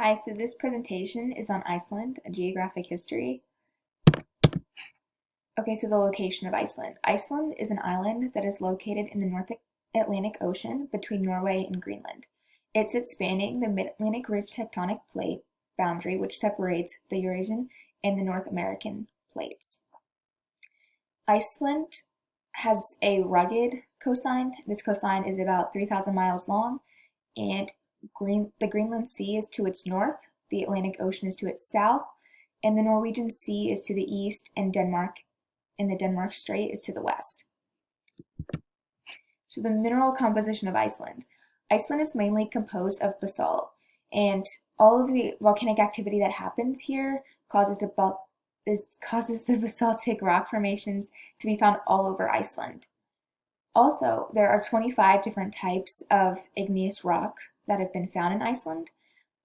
Hi, so this presentation is on Iceland, a geographic history. Okay, so the location of Iceland. Iceland is an island that is located in the North Atlantic Ocean between Norway and Greenland. It sits spanning the Mid-Atlantic Ridge tectonic plate boundary, which separates the Eurasian and the North American plates. Iceland has a rugged coastline. This coastline is about 3,000 miles long, and the Greenland Sea is to its north, the Atlantic Ocean is to its south, and the Norwegian Sea is to the east, and the Denmark Strait is to the west. So the mineral composition of Iceland. Iceland is mainly composed of basalt, and all of the volcanic activity that happens here causes the basaltic rock formations to be found all over Iceland. Also, there are 25 different types of igneous rock that have been found in Iceland.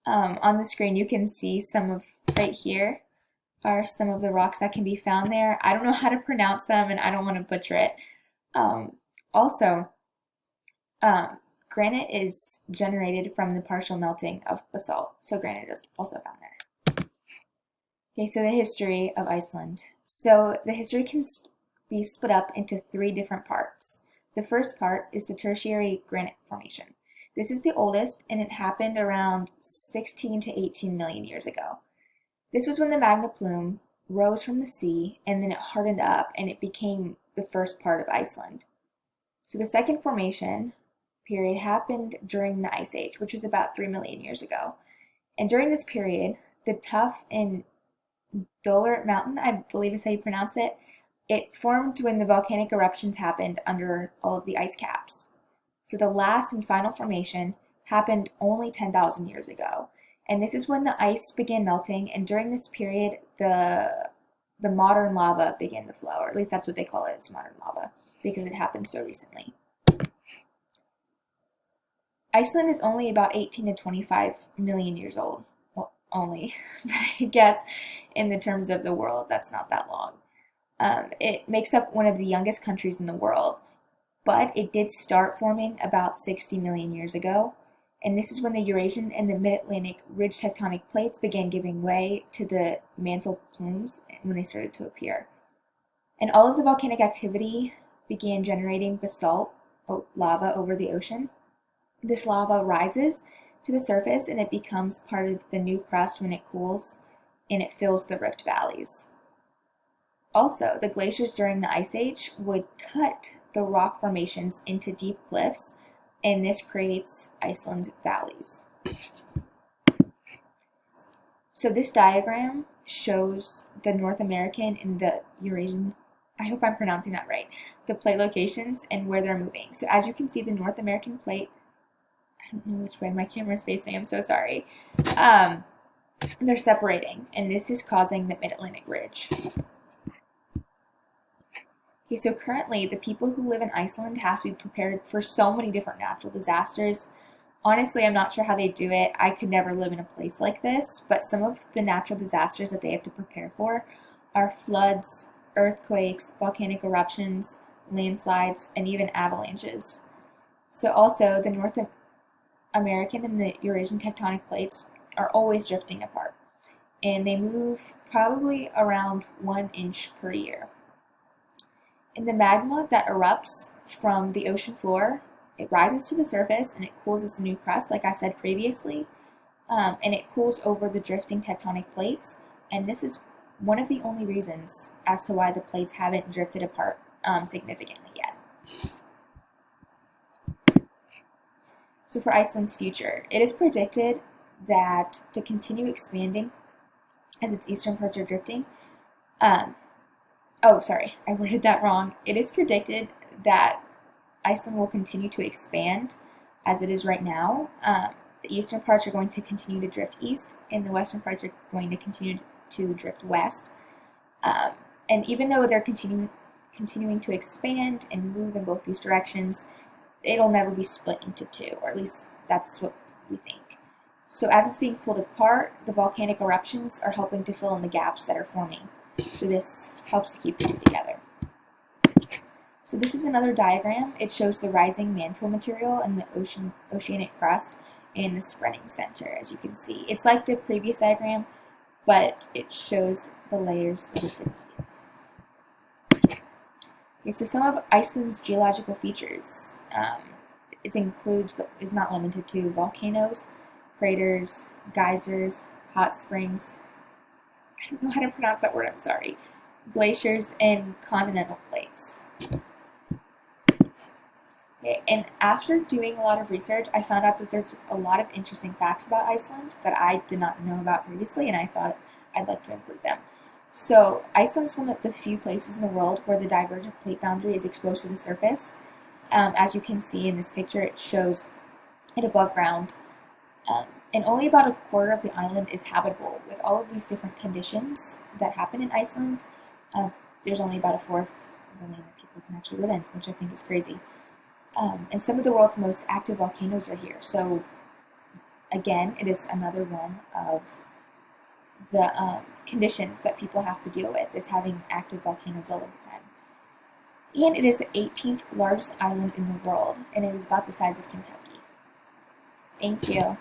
On the screen, you can see right here are some of the rocks that can be found there. I don't know how to pronounce them, and I don't want to butcher it. Also, granite is generated from the partial melting of basalt, so granite is also found there. Okay, so the history of Iceland. So the history can be split up into three different parts. The first part is the Tertiary Granite Formation. This is the oldest, and it happened around 16 to 18 million years ago. This was when the magma plume rose from the sea, and then it hardened up, and it became the first part of Iceland. So the second formation period happened during the Ice Age, which was about 3 million years ago. And during this period, the tuff in Dolor Mountain, I believe is how you pronounce it, it formed when the volcanic eruptions happened under all of the ice caps. So the last and final formation happened only 10,000 years ago. And this is when the ice began melting, and during this period, the modern lava began to flow, or at least that's what they call it, is modern lava, because it happened so recently. Iceland is only about 18 to 25 million years old. Well, only, but I guess in the terms of the world, that's not that long. It makes up one of the youngest countries in the world, but it did start forming about 60 million years ago, and this is when the Eurasian and the Mid-Atlantic Ridge tectonic plates began giving way to the mantle plumes when they started to appear. And all of the volcanic activity began generating basalt lava over the ocean. This lava rises to the surface, and it becomes part of the new crust when it cools, and it fills the rift valleys. Also, the glaciers during the Ice Age would cut the rock formations into deep cliffs, and this creates Iceland's valleys. So this diagram shows the North American and the Eurasian, I hope I'm pronouncing that right, the plate locations and where they're moving. So as you can see, the North American plate, I don't know which way my camera is facing, I'm so sorry, they're separating, and this is causing the Mid-Atlantic Ridge. Okay, so currently, the people who live in Iceland have to be prepared for so many different natural disasters. Honestly, I'm not sure how they do it. I could never live in a place like this, but some of the natural disasters that they have to prepare for are floods, earthquakes, volcanic eruptions, landslides, and even avalanches. So also, the North American and the Eurasian tectonic plates are always drifting apart, and they move probably around 1 inch per year. In the magma that erupts from the ocean floor, it rises to the surface and it cools as a new crust, like I said previously, and it cools over the drifting tectonic plates, and this is one of the only reasons as to why the plates haven't drifted apart significantly yet. So for Iceland's future, it is predicted that to continue expanding as its eastern parts are drifting, sorry, I worded that wrong. It is predicted that Iceland will continue to expand as it is right now. The eastern parts are going to continue to drift east, and the western parts are going to continue to drift west. And even though they're continuing to expand and move in both these directions, it'll never be split into two, or at least that's what we think. So as it's being pulled apart, the volcanic eruptions are helping to fill in the gaps that are forming. So this helps to keep the two together. So this is another diagram. It shows the rising mantle material and the oceanic crust, in the spreading center, as you can see. It's like the previous diagram, but it shows the layers that are beneath. Okay, so some of Iceland's geological features. It includes, but is not limited to, volcanoes, craters, geysers, hot springs. I don't know how to pronounce that word, I'm sorry. Glaciers and continental plates. Okay, and after doing a lot of research, I found out that there's just a lot of interesting facts about Iceland that I did not know about previously, and I thought I'd like to include them. So, Iceland is one of the few places in the world where the divergent plate boundary is exposed to the surface. As you can see in this picture, it shows it above ground. And only about a quarter of the island is habitable. With all of these different conditions that happen in Iceland, there's only about a fourth of the land that people can actually live in, which I think is crazy. And some of the world's most active volcanoes are here. So again, it is another one of the conditions that people have to deal with, is having active volcanoes all of the time. And it is the 18th largest island in the world, and it is about the size of Kentucky. Thank you.